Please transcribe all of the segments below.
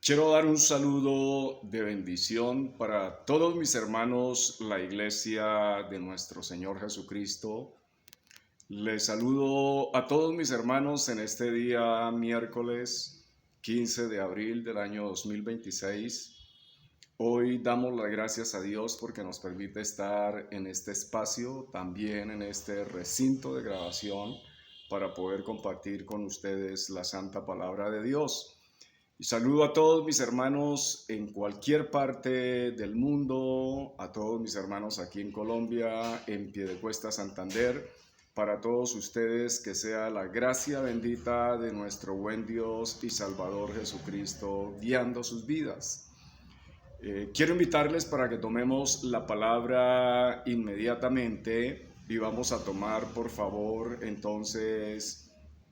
Quiero dar un saludo de bendición para todos mis hermanos, la iglesia de nuestro Señor Jesucristo. Les saludo a todos mis hermanos en este día miércoles 15 de abril del año 2026. Hoy damos las gracias a Dios porque nos permite estar en este espacio, también en este recinto de grabación, para poder compartir con ustedes la santa palabra de Dios. Y saludo a todos mis hermanos en cualquier parte del mundo, a todos mis hermanos aquí en Colombia, en Piedecuesta, Santander. Para todos ustedes que sea la gracia bendita de nuestro buen Dios y Salvador Jesucristo guiando sus vidas. Quiero invitarles para que tomemos la palabra inmediatamente y vamos a tomar, por favor, entonces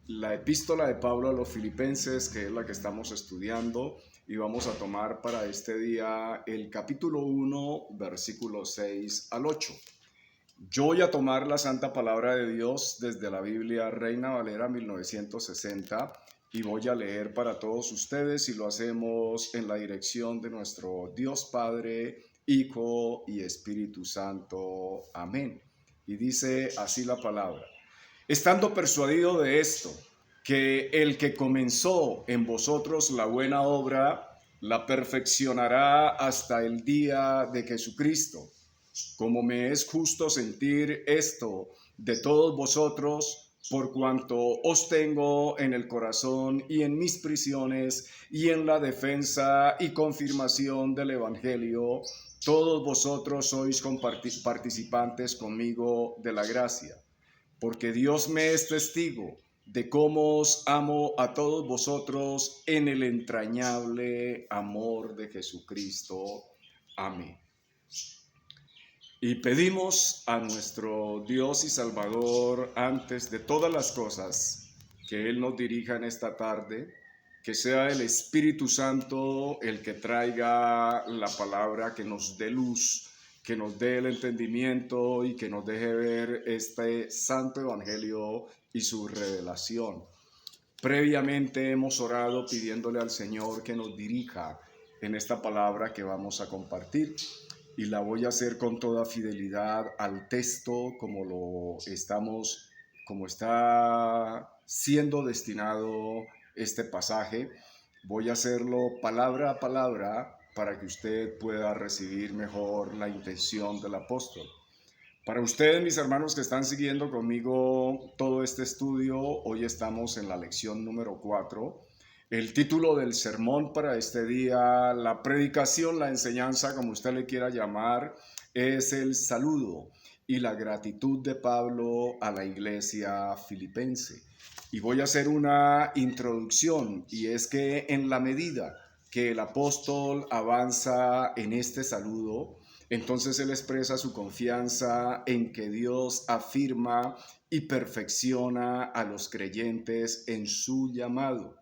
la epístola de Pablo a los Filipenses, que es la que estamos estudiando, y vamos a tomar para este día el capítulo 1, versículos 6 al 8. Yo voy a tomar la santa palabra de Dios desde la Biblia Reina Valera 1960 y voy a leer para todos ustedes y lo hacemos en la dirección de nuestro Dios Padre, Hijo y Espíritu Santo. Amén. Y dice así la palabra. Estando persuadido de esto, que el que comenzó en vosotros la buena obra, la perfeccionará hasta el día de Jesucristo. Como me es justo sentir esto de todos vosotros, por cuanto os tengo en el corazón y en mis prisiones y en la defensa y confirmación del Evangelio, todos vosotros sois participantes conmigo de la gracia. Porque Dios me es testigo de cómo os amo a todos vosotros en el entrañable amor de Jesucristo. Amén. Y pedimos a nuestro Dios y Salvador, antes de todas las cosas, que Él nos dirija en esta tarde, que sea el Espíritu Santo el que traiga la palabra, que nos dé luz, que nos dé el entendimiento y que nos deje ver este santo evangelio y su revelación. Previamente hemos orado pidiéndole al Señor que nos dirija en esta palabra que vamos a compartir y la voy a hacer con toda fidelidad al texto como está siendo destinado este pasaje. Voy a hacerlo palabra a palabra para que usted pueda recibir mejor la intención del apóstol. Para ustedes, mis hermanos que están siguiendo conmigo todo este estudio, hoy estamos en la lección número 4. El título del sermón para este día, la predicación, la enseñanza, como usted le quiera llamar, es el saludo y la gratitud de Pablo a la iglesia filipense. Y voy a hacer una introducción, y es que en la medida que el apóstol avanza en este saludo, entonces él expresa su confianza en que Dios afirma y perfecciona a los creyentes en su llamado.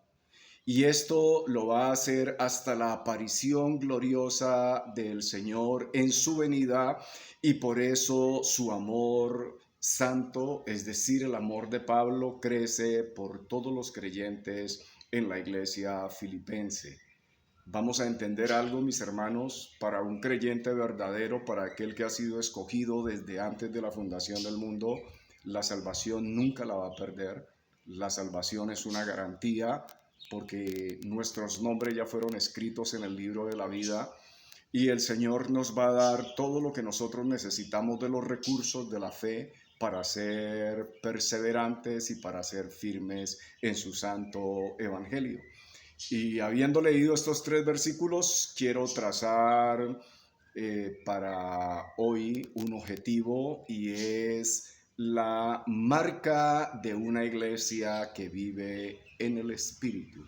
Y esto lo va a hacer hasta la aparición gloriosa del Señor en su venida, y por eso su amor santo, es decir, el amor de Pablo, crece por todos los creyentes en la iglesia filipense. Vamos a entender algo, mis hermanos, para un creyente verdadero, para aquel que ha sido escogido desde antes de la fundación del mundo, la salvación nunca la va a perder. La salvación es una garantía porque nuestros nombres ya fueron escritos en el libro de la vida y el Señor nos va a dar todo lo que nosotros necesitamos de los recursos de la fe para ser perseverantes y para ser firmes en su santo evangelio. Y habiendo leído estos 3 versículos, quiero trazar para hoy un objetivo, y es la marca de una iglesia que vive en el Espíritu.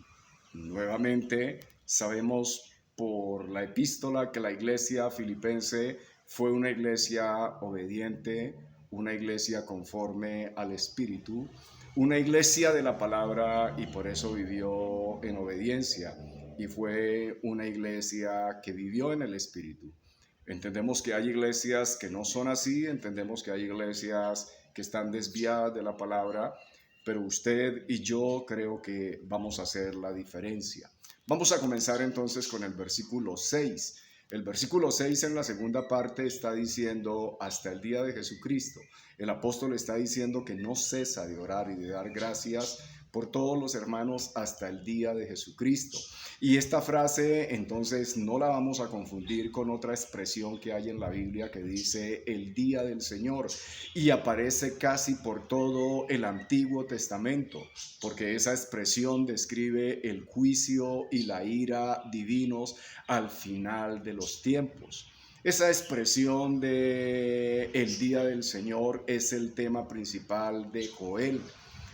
Nuevamente, sabemos por la epístola que la iglesia filipense fue una iglesia obediente, una iglesia conforme al Espíritu, una iglesia de la palabra, y por eso vivió en obediencia, y fue una iglesia que vivió en el Espíritu. Entendemos que hay iglesias que no son así, entendemos que hay iglesias que están desviadas de la palabra, pero usted y yo creo que vamos a hacer la diferencia. Vamos a comenzar entonces con el versículo 6. El versículo 6 en la segunda parte está diciendo hasta el día de Jesucristo. El apóstol está diciendo que no cesa de orar y de dar gracias por todos los hermanos hasta el día de Jesucristo. Y esta frase entonces no la vamos a confundir con otra expresión que hay en la Biblia que dice el día del Señor, y aparece casi por todo el Antiguo Testamento, porque esa expresión describe el juicio y la ira divinos al final de los tiempos. Esa expresión de el día del Señor es el tema principal de Joel.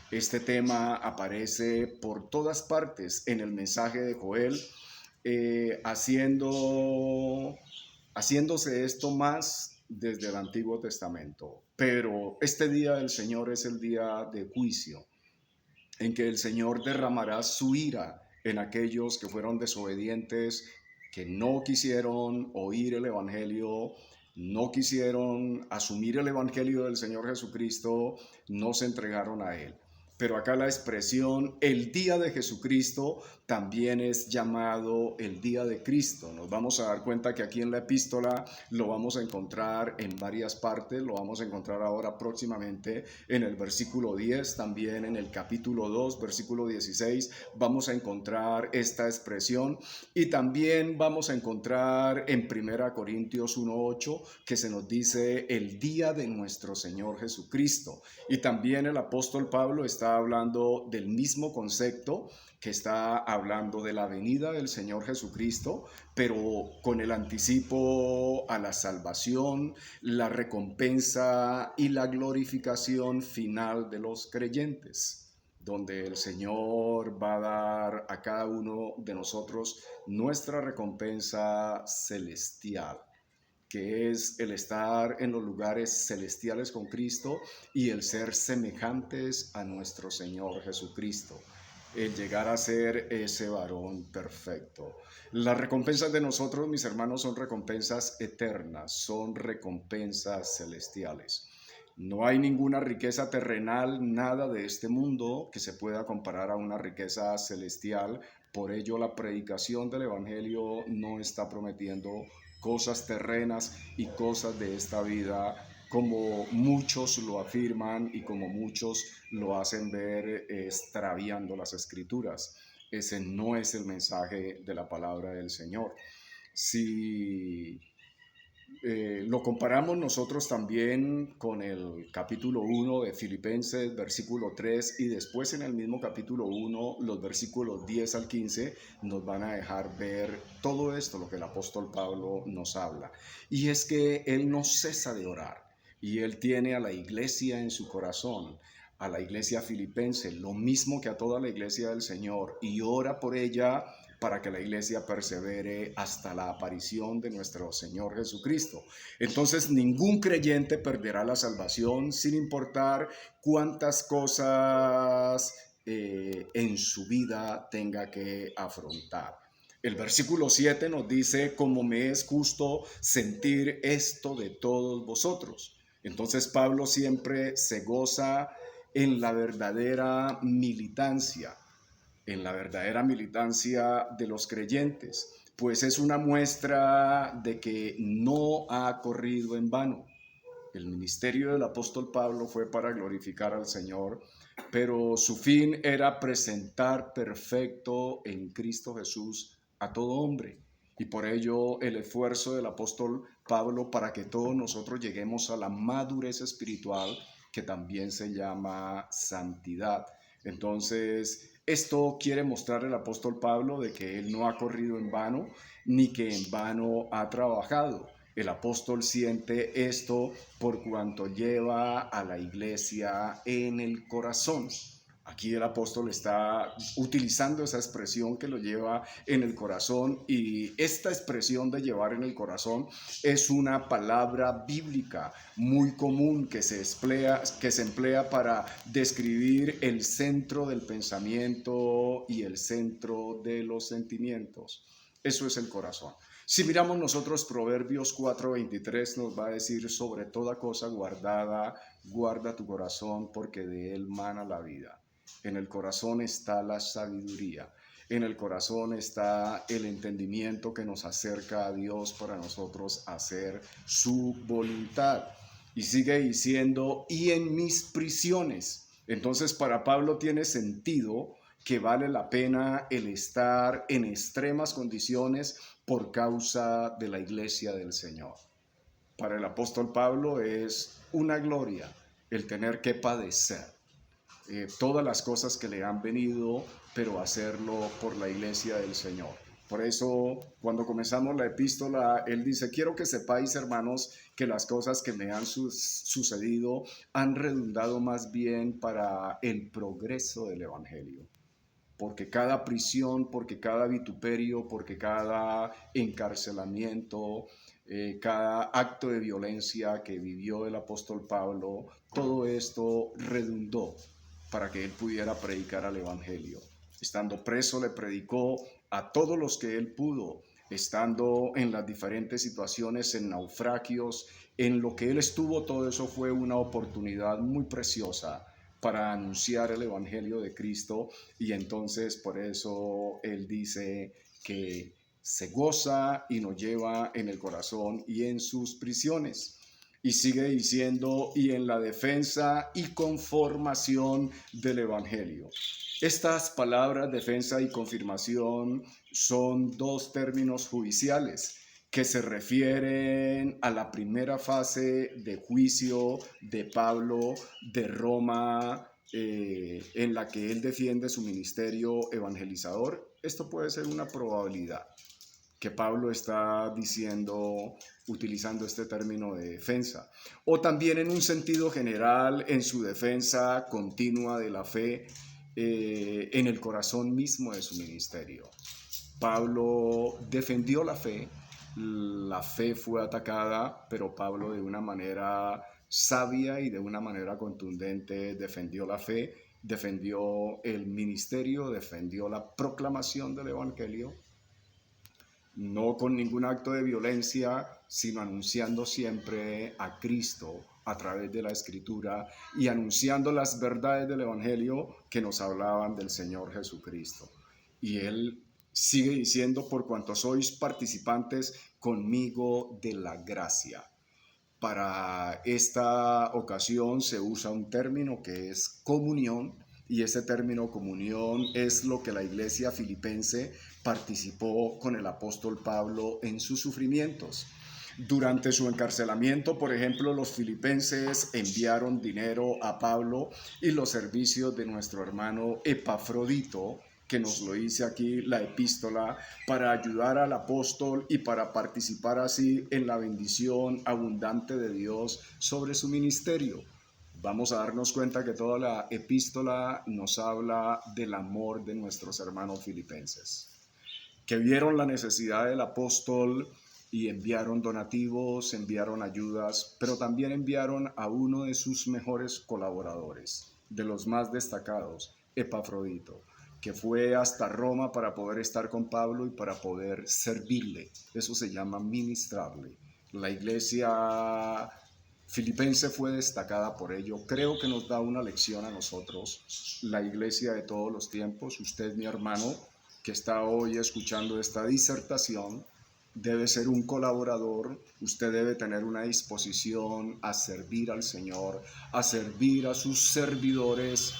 Este tema aparece por todas partes en el mensaje de Joel, haciéndose esto más desde el Antiguo Testamento. Pero este día del Señor es el día de juicio, en que el Señor derramará su ira en aquellos que fueron desobedientes, que no quisieron oír el Evangelio, no quisieron asumir el Evangelio del Señor Jesucristo, no se entregaron a Él. Pero acá la expresión el día de Jesucristo también es llamado el día de Cristo. Nos vamos a dar cuenta que aquí en la epístola lo vamos a encontrar en varias partes, lo vamos a encontrar ahora próximamente en el versículo 10, también en el capítulo 2, versículo 16, vamos a encontrar esta expresión, y también vamos a encontrar en 1 Corintios 1:8 que se nos dice el día de nuestro Señor Jesucristo. Y también el apóstol Pablo está hablando del mismo concepto, que está hablando de la venida del Señor Jesucristo, pero con el anticipo a la salvación, la recompensa y la glorificación final de los creyentes, donde el Señor va a dar a cada uno de nosotros nuestra recompensa celestial, que es el estar en los lugares celestiales con Cristo y el ser semejantes a nuestro Señor Jesucristo, el llegar a ser ese varón perfecto. Las recompensas de nosotros, mis hermanos, son recompensas eternas, son recompensas celestiales. No hay ninguna riqueza terrenal, nada de este mundo que se pueda comparar a una riqueza celestial. Por ello, la predicación del Evangelio no está prometiendo cosas terrenas y cosas de esta vida, como muchos lo afirman y como muchos lo hacen ver extraviando las Escrituras. Ese no es el mensaje de la palabra del Señor. Si lo comparamos nosotros también con el capítulo 1 de Filipenses, versículo 3, y después en el mismo capítulo 1, los versículos 10 al 15, nos van a dejar ver todo esto, lo que el apóstol Pablo nos habla. Y es que él no cesa de orar, y él tiene a la iglesia en su corazón, a la iglesia filipense, lo mismo que a toda la iglesia del Señor, y ora por ella para que la iglesia persevere hasta la aparición de nuestro Señor Jesucristo. Entonces, ningún creyente perderá la salvación, sin importar cuántas cosas en su vida tenga que afrontar. El versículo 7 nos dice, como me es justo sentir esto de todos vosotros. Entonces Pablo siempre se goza en la verdadera militancia, de los creyentes, pues es una muestra de que no ha corrido en vano. El ministerio del apóstol Pablo fue para glorificar al Señor, pero su fin era presentar perfecto en Cristo Jesús a todo hombre. Y por ello el esfuerzo del apóstol Pablo para que todos nosotros lleguemos a la madurez espiritual, que también se llama santidad. Entonces, esto quiere mostrar el apóstol Pablo de que él no ha corrido en vano, ni que en vano ha trabajado. El apóstol siente esto por cuanto lleva a la iglesia en el corazón. Aquí el apóstol está utilizando esa expresión que lo lleva en el corazón, y esta expresión de llevar en el corazón es una palabra bíblica muy común que se emplea para describir el centro del pensamiento y el centro de los sentimientos. Eso es el corazón. Si miramos nosotros Proverbios 4:23, nos va a decir, sobre toda cosa guardada, guarda tu corazón porque de él mana la vida. En el corazón está la sabiduría. En el corazón está el entendimiento que nos acerca a Dios para nosotros hacer su voluntad. Y sigue diciendo, y en mis prisiones. Entonces para Pablo tiene sentido que vale la pena el estar en extremas condiciones por causa de la iglesia del Señor. Para el apóstol Pablo es una gloria el tener que padecer todas las cosas que le han venido, pero hacerlo por la iglesia del Señor. Por eso, cuando comenzamos la epístola, él dice, quiero que sepáis, hermanos, que las cosas que me han sucedido han redundado más bien para el progreso del Evangelio. Porque cada prisión, porque cada vituperio, porque cada encarcelamiento, cada acto de violencia que vivió el apóstol Pablo, todo esto redundó para que él pudiera predicar al Evangelio. Estando preso le predicó a todos los que él pudo, estando en las diferentes situaciones, en naufragios, en lo que él estuvo, todo eso fue una oportunidad muy preciosa para anunciar el Evangelio de Cristo, y entonces por eso él dice que se goza y nos lleva en el corazón y en sus prisiones. Y sigue diciendo, y en la defensa y conformación del Evangelio. Estas palabras, defensa y confirmación, son dos términos judiciales que se refieren a la primera fase de juicio de Pablo de Roma, en la que él defiende su ministerio evangelizador. Esto puede ser una probabilidad que Pablo está diciendo utilizando este término de defensa, o también en un sentido general en su defensa continua de la fe en el corazón mismo de su ministerio. Pablo defendió la fe fue atacada, pero Pablo de una manera sabia y de una manera contundente defendió la fe, defendió el ministerio, defendió la proclamación del Evangelio, no con ningún acto de violencia, sino anunciando siempre a Cristo a través de la Escritura y anunciando las verdades del Evangelio que nos hablaban del Señor Jesucristo. Y él sigue diciendo, por cuanto sois participantes conmigo de la gracia. Para esta ocasión se usa un término que es comunión, y ese término comunión es lo que la iglesia filipense participó con el apóstol Pablo en sus sufrimientos. Durante su encarcelamiento, por ejemplo, los filipenses enviaron dinero a Pablo y los servicios de nuestro hermano Epafrodito, que nos lo dice aquí la epístola, para ayudar al apóstol y para participar así en la bendición abundante de Dios sobre su ministerio. Vamos a darnos cuenta que toda la epístola nos habla del amor de nuestros hermanos filipenses, que vieron la necesidad del apóstol y enviaron donativos, enviaron ayudas, pero también enviaron a uno de sus mejores colaboradores, de los más destacados, Epafrodito, que fue hasta Roma para poder estar con Pablo y para poder servirle. Eso se llama ministrarle. La iglesia filipense fue destacada por ello. Creo que nos da una lección a nosotros, la iglesia de todos los tiempos. Usted, mi hermano, que está hoy escuchando esta disertación, debe ser un colaborador. Usted debe tener una disposición a servir al Señor, a servir a sus servidores.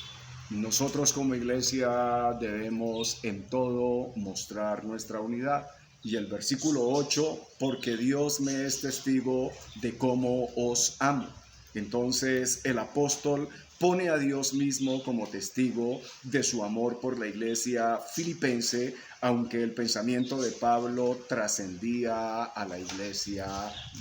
Nosotros como iglesia debemos en todo mostrar nuestra unidad. Y el versículo 8, porque Dios me es testigo de cómo os amo. Entonces el apóstol pone a Dios mismo como testigo de su amor por la iglesia filipense, aunque el pensamiento de Pablo trascendía a la iglesia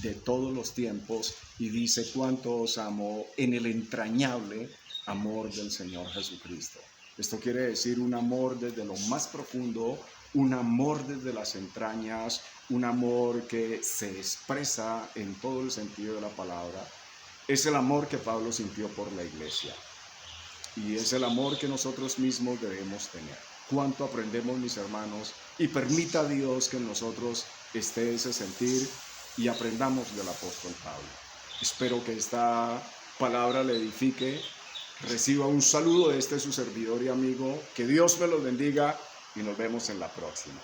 de todos los tiempos, y dice cuánto os amo en el entrañable amor del Señor Jesucristo. Esto quiere decir un amor desde lo más profundo, un amor desde las entrañas, un amor que se expresa en todo el sentido de la palabra. Es el amor que Pablo sintió por la iglesia, y es el amor que nosotros mismos debemos tener. Cuánto aprendemos, mis hermanos, y permita Dios que en nosotros esté ese sentir y aprendamos del apóstol Pablo. Espero que esta palabra le edifique, Reciba un saludo de este su servidor y amigo. Que Dios me los bendiga y nos vemos en la próxima.